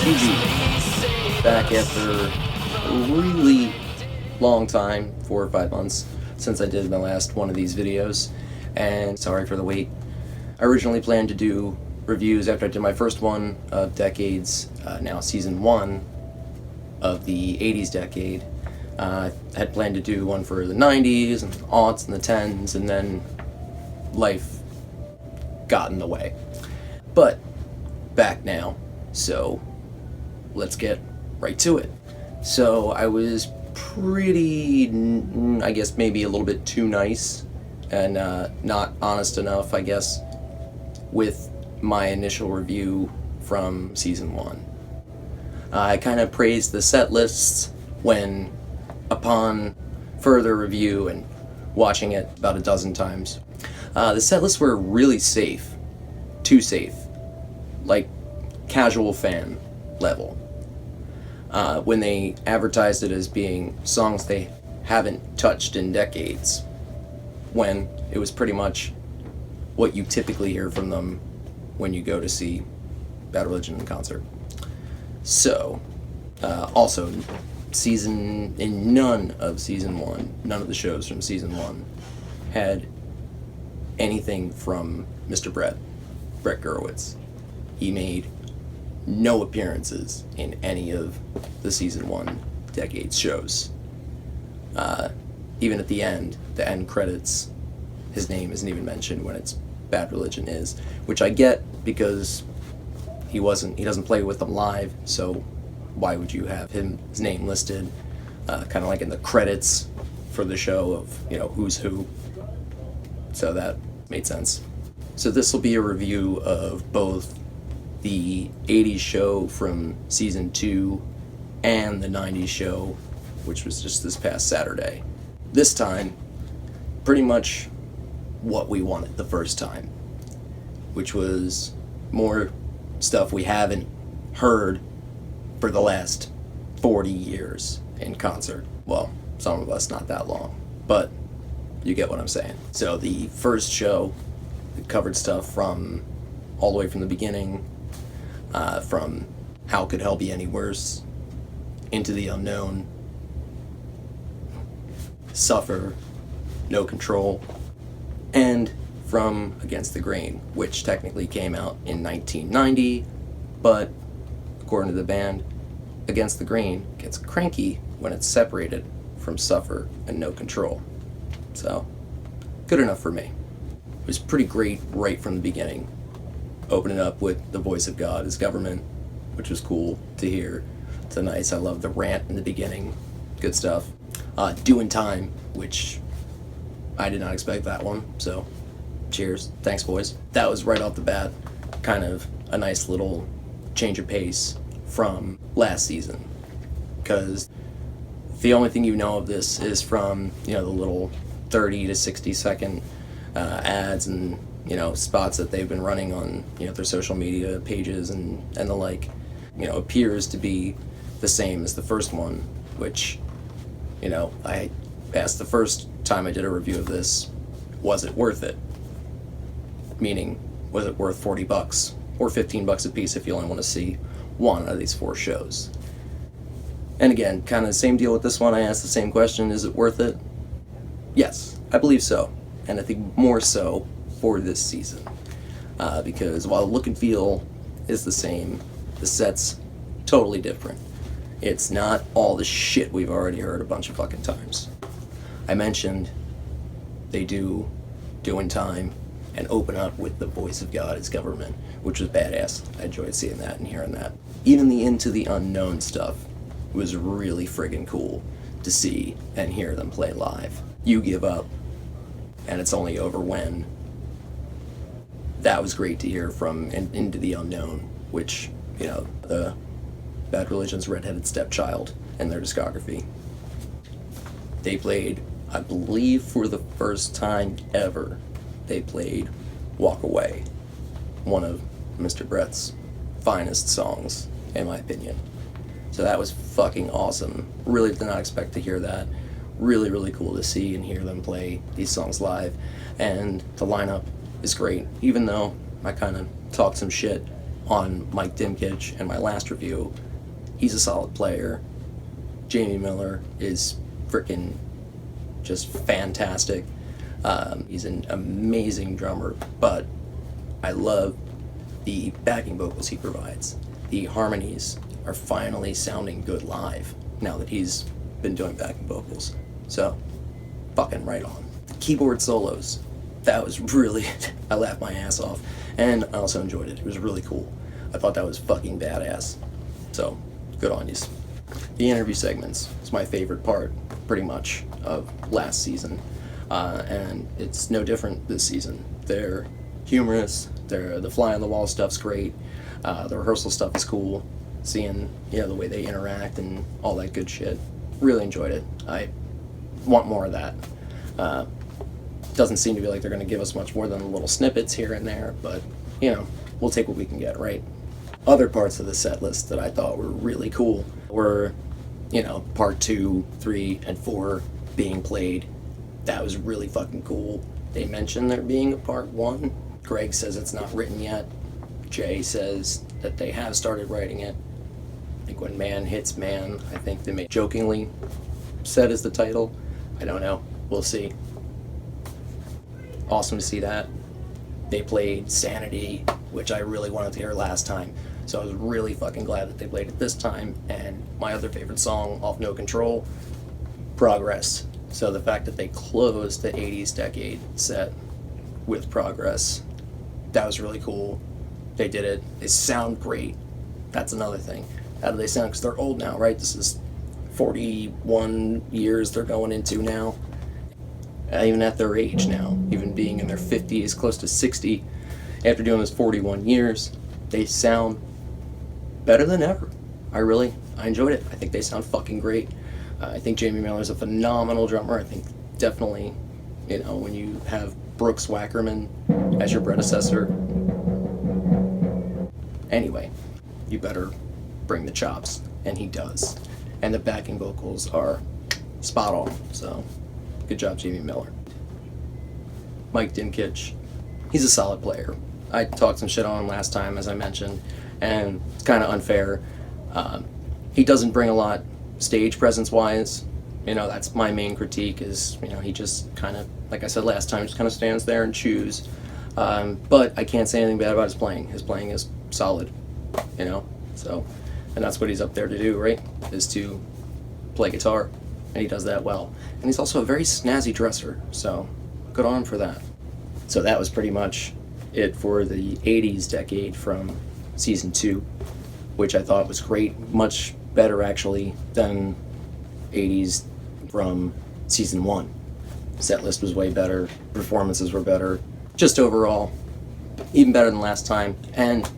Excuse me. Back after a really long time, 4 or 5 months, since I did my last one of these videos, and sorry for the wait. I originally planned to do reviews after I did my first one of Decades, now season 1 of the 80s decade. I had planned to do one for the 90s and the aughts and the 10s, and then life got in the way. But back now, so let's get right to it. So I was pretty, I guess maybe a little bit too nice and not honest enough, I guess, with my initial review from season 1. I kind of praised the set lists when, upon further review and watching it about a dozen times, the set lists were really safe. Too safe. Like casual fan level. When they advertised it as being songs they haven't touched in decades, when it was pretty much what you typically hear from them when you go to see Bad Religion in concert. So, also, in none of season 1, none of the shows from season 1 had anything from Mr. Brett Gurewitz. He made no appearances in any of the season 1 Decades shows. Even at the end credits, his name isn't even mentioned when it's Bad Religion is, which I get because he doesn't play with them live, so why would you have his name listed kind of like in the credits for the show of, who's who? So that made sense. So this will be a review of both the 80s show from season 2 and the 90s show, which was just this past Saturday. This time, pretty much what we wanted the first time, which was more stuff we haven't heard for the last 40 years in concert. Well, some of us not that long, but you get what I'm saying. So the first show covered stuff from all the way from the beginning, from How Could Hell Be Any Worse, Into the Unknown, Suffer, No Control, and from Against the Grain, which technically came out in 1990, but according to the band, Against the Grain gets cranky when it's separated from Suffer and No Control. So, good enough for me. It was pretty great right from the beginning. Opening up with The Voice of God is Government, which was cool to hear. It's nice. I love the rant in the beginning. Good stuff. Doing Time, which I did not expect that one, so cheers. Thanks, boys. That was right off the bat kind of a nice little change of pace from last season, because the only thing you know of this is from, the little 30 to 60 second ads and, spots that they've been running on, their social media pages and the like, appears to be the same as the first one, which, I asked the first time I did a review of this, was it worth it? Meaning, was it worth $40 or $15 a piece if you only want to see one out of these 4 shows? And again, kind of the same deal with this one. I asked the same question, is it worth it? Yes, I believe so. And I think more so for this season. Because while the look and feel is the same, the set's totally different. It's not all the shit we've already heard a bunch of fucking times. I mentioned they do Doing Time and open up with The Voice of God is Government, which was badass. I enjoyed seeing that and hearing that. Even the Into the Unknown stuff was really friggin' cool to see and hear them play live. You Give Up, and It's Only Over When. That was great to hear from Into the Unknown, which, the Bad Religion's redheaded stepchild in their discography. They played, I believe for the first time ever, they played Walk Away, one of Mr. Brett's finest songs, in my opinion. So that was fucking awesome. Really did not expect to hear that. Really, really cool to see and hear them play these songs live. And the lineup is great, even though I kind of talked some shit on Mike Dimkich in my last review. He's a solid player. Jamie Miller is freaking just fantastic. He's an amazing drummer, but I love the backing vocals he provides. The harmonies are finally sounding good live now that he's been doing backing vocals. So, fucking right on. The keyboard solos, that was really, I laughed my ass off. And I also enjoyed it. It was really cool. I thought that was fucking badass. So, good on yous. The interview segments is my favorite part, pretty much, of last season. And it's no different this season. They're humorous, the fly on the wall stuff's great, the rehearsal stuff is cool, seeing, the way they interact and all that good shit. Really enjoyed it. I want more of that. Doesn't seem to be like they're going to give us much more than little snippets here and there, but, we'll take what we can get, right? Other parts of the set list that I thought were really cool were, part 2, 3, and 4 being played. That was really fucking cool. They mentioned there being a part 1. Greg says it's not written yet. Jay says that they have started writing it. I think when Man Hits Man, I think they may jokingly said as the title. I don't know. We'll see. Awesome to see that. They played Sanity, which I really wanted to hear last time. So I was really fucking glad that they played it this time. And my other favorite song off No Control, Progress. So the fact that they closed the 80s decade set with Progress, that was really cool. They did it. They sound great. That's another thing. How do they sound? Because they're old now, right? This is 41 years they're going into now. Even at their age now, even being in their 50s, close to 60, after doing this 41 years, they sound better than ever. I enjoyed it. I think they sound fucking great. I think Jamie Miller's a phenomenal drummer. I think definitely, when you have Brooks Wackerman as your predecessor, anyway, you better bring the chops, and he does. And the backing vocals are spot on, so good job, Jamie Miller. Mike Dimkich, he's a solid player. I talked some shit on him last time, as I mentioned, and it's kind of unfair. He doesn't bring a lot stage presence-wise. That's my main critique is, he just kind of, like I said last time, just kind of stands there and chews. But I can't say anything bad about his playing. His playing is solid, so, and that's what he's up there to do, right, is to play guitar, and he does that well. And he's also a very snazzy dresser, so good on him for that. So that was pretty much it for the 80s decade from season 2, which I thought was great, much better actually than 80s from season 1. Set list was way better, performances were better, just overall even better than last time. And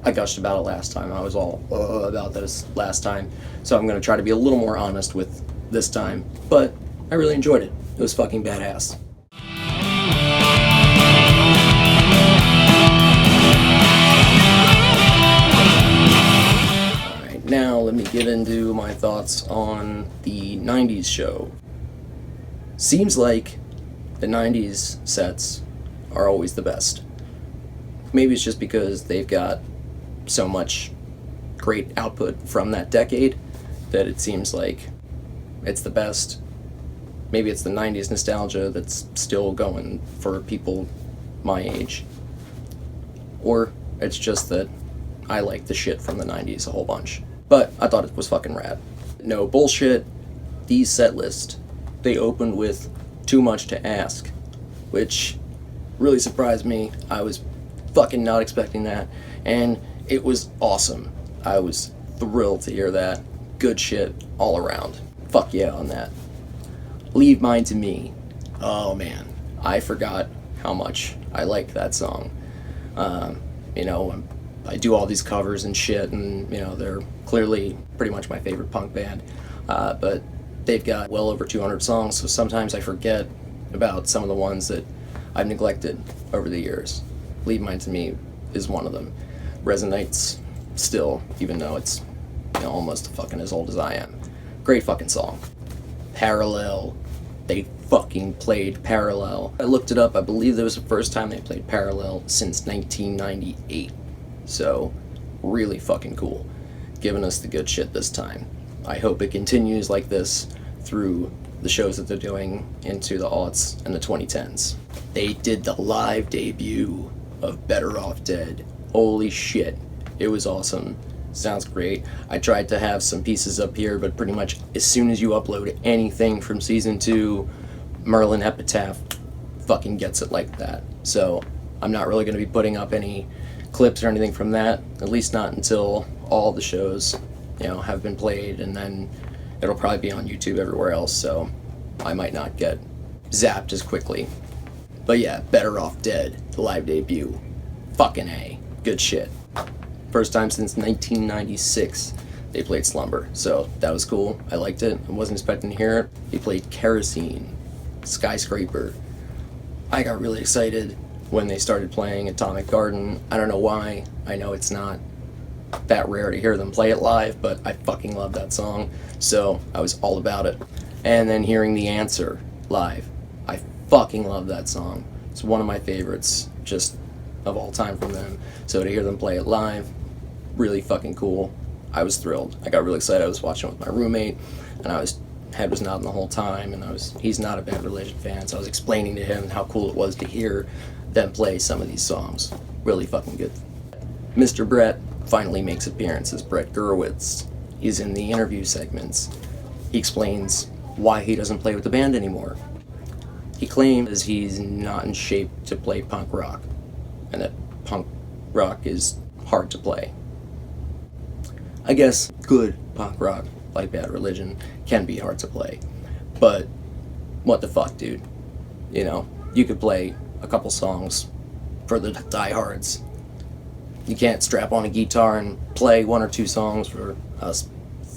I gushed about it last time. I was all about this last time, so I'm going to try to be a little more honest with this time, but I really enjoyed it. It was fucking badass. Alright, now let me get into my thoughts on the 90's show. Seems like the 90's sets are always the best. Maybe it's just because they've got so much great output from that decade that it seems like it's the best. Maybe it's the 90's nostalgia that's still going for people my age. Or it's just that I like the shit from the 90's a whole bunch. But I thought it was fucking rad. No bullshit, these set lists, they opened with Too Much to Ask, which really surprised me. I was fucking not expecting that, and it was awesome. I was thrilled to hear that. Good shit all around. Fuck yeah on that. Leave Mine to Me. Oh man, I forgot how much I liked that song. I do all these covers and shit, and they're clearly pretty much my favorite punk band, but they've got well over 200 songs, so sometimes I forget about some of the ones that I've neglected over the years. Leave Mine to Me is one of them. Resonates still, even though it's almost fucking as old as I am. Great fucking song. Parallel. They fucking played Parallel. I looked it up. I believe that was the first time they played Parallel since 1998. So, really fucking cool. Giving us the good shit this time. I hope it continues like this through the shows that they're doing into the aughts and the 2010s. They did the live debut of Better Off Dead. Holy shit, it was awesome. Sounds great. I tried to have some pieces up here, but pretty much as soon as you upload anything from season 2, Merlin Epitaph fucking gets it like that. So I'm not really going to be putting up any clips or anything from that, at least not until all the shows, have been played, and then it'll probably be on YouTube everywhere else, so I might not get zapped as quickly. But yeah, Better Off Dead, the live debut. Fucking A. Good shit. First time since 1996 they played Slumber, so that was cool. I liked it. I wasn't expecting to hear it. He played Kerosene, Skyscraper. I got really excited when they started playing Atomic Garden. I don't know why. I know it's not that rare to hear them play it live, but I fucking love that song, so I was all about it. And then hearing The Answer live, I fucking love that song. It's one of my favorites just of all time from them, so to hear them play it live, really fucking cool. I was thrilled. I got really excited. I was watching with my roommate, and head was nodding the whole time, and he's not a Bad Religion fan, so I was explaining to him how cool it was to hear them play some of these songs. Really fucking good. Mr. Brett finally makes appearances. Brett Gurewitz. He's in the interview segments. He explains why he doesn't play with the band anymore. He claims he's not in shape to play punk rock, and that punk rock is hard to play. I guess good punk rock, like Bad Religion, can be hard to play, but what the fuck, dude? You could play a couple songs for the diehards. You can't strap on a guitar and play 1 or 2 songs for us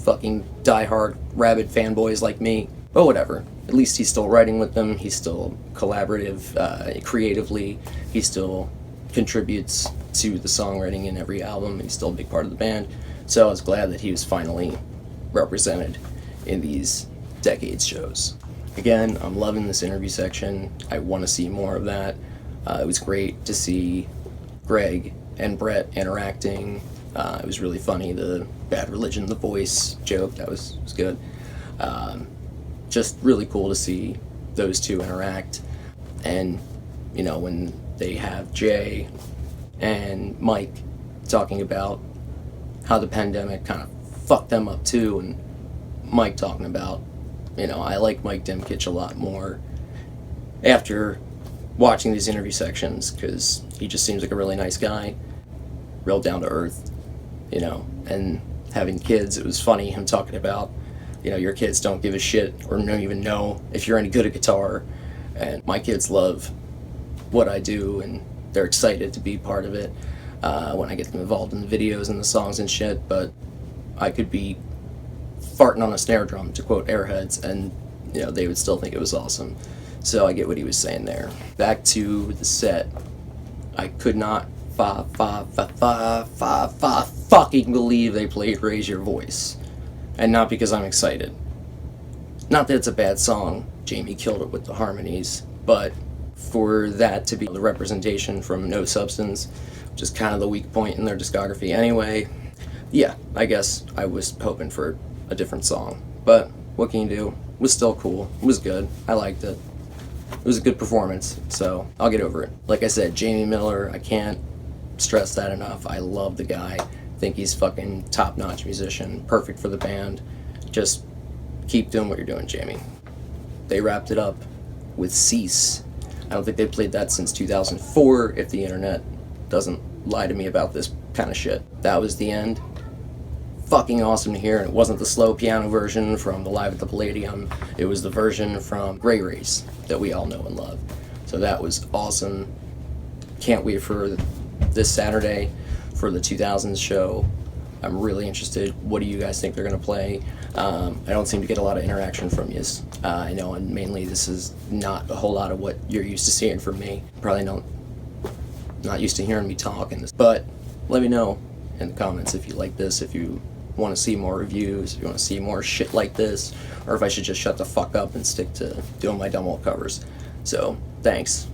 fucking diehard rabid fanboys like me. But whatever. At least he's still writing with them. He's still collaborative creatively. He still contributes to the songwriting in every album. He's still a big part of the band. So I was glad that he was finally represented in these Decades shows. Again, I'm loving this interview section. I want to see more of that. It was great to see Greg and Brett interacting. It was really funny. The Bad Religion, the voice joke, that was good. Just really cool to see those two interact. And, when they have Jay and Mike talking about how the pandemic kind of fucked them up too, and Mike talking about, I like Mike Dimkich a lot more after watching these interview sections, because he just seems like a really nice guy, real down to earth, and having kids, it was funny him talking about, your kids don't give a shit or don't even know if you're any good at guitar, and my kids love what I do and they're excited to be part of it when I get them involved in the videos and the songs and shit, but I could be farting on a snare drum, to quote Airheads, and they would still think it was awesome. So I get what he was saying there. Back to the set. I could not fucking believe they played Raise Your Voice. And not because I'm excited. Not that it's a bad song. Jamie killed it with the harmonies, but for that to be the representation from No Substance, which is kind of the weak point in their discography anyway, yeah, I guess I was hoping for a different song. But what can you do? It was still cool. It was good. I liked it. It was a good performance, so I'll get over it. Like I said, Jamie Miller, I can't stress that enough. I love the guy. I think he's fucking top-notch musician, perfect for the band. Just keep doing what you're doing, Jamie. They wrapped it up with Cease. I don't think they played that since 2004, if the internet doesn't lie to me about this kind of shit. That was the end. Fucking awesome to hear, and it wasn't the slow piano version from the Live at the Palladium. It was the version from Grey Race that we all know and love. So that was awesome. Can't wait for this Saturday for the 2000s show. I'm really interested. What do you guys think they're going to play? I don't seem to get a lot of interaction from you. I know, and mainly this is not a whole lot of what you're used to seeing from me. Probably not used to hearing me talk in this. But let me know in the comments if you like this, if you want to see more reviews, if you want to see more shit like this, or if I should just shut the fuck up and stick to doing my dumb old covers. So, thanks.